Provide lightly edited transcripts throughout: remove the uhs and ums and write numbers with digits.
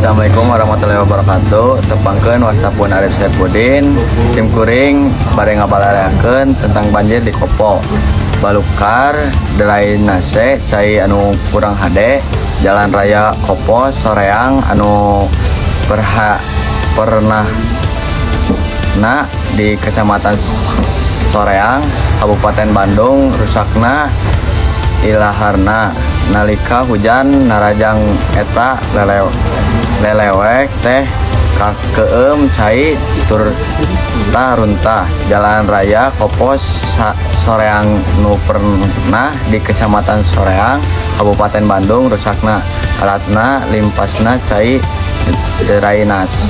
Assalamualaikum warahmatullahi wabarakatuh. Tepangkeun wasapun Arif Saifuddin, tim kuring bare ngabalarakeun tentang banjir di Kopo. Balukar, drainase cai anu kurang hade, jalan raya Kopo soreang anu pernah di Kecamatan Soreang, Kabupaten Bandung rusakna ilaharna nalika hujan narajang eta lelewek teh kakeum cai tur runtah jalan raya Kopo Soreang nu pernah di Kecamatan Soreang Kabupaten Bandung rusakna alatna limpasna cai derainas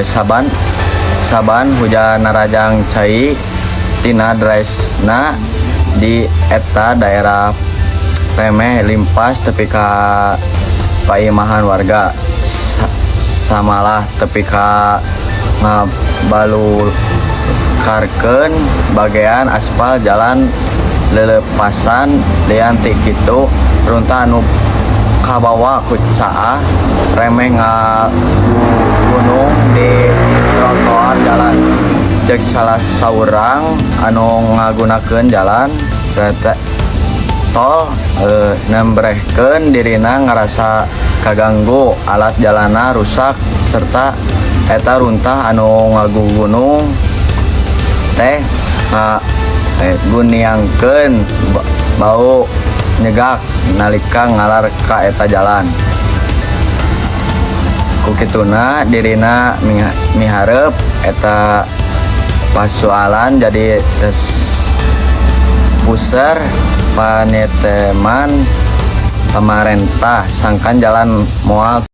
saban hujan narajang cai tina draisna di eta daerah remeh limpas tepi ka paimahan warga samalah tepi ka ngabalukarkeun bagian aspal jalan lelepasan deanti kitu runtah anu kabawa ku caah remeh gunung di trotoar jalan cek salah saurang anu ngagunakeun jalan tol nembrehkeun dirina ngarasa kaganggu alat jalana rusak serta eta runtah anu ngagugunung teh guniangkeun bau nyegak nalika ngalar ka eta jalan. Kukituna dirina miharep eta pasualan jadi pusar paneteman pemerintah sangkan jalan moal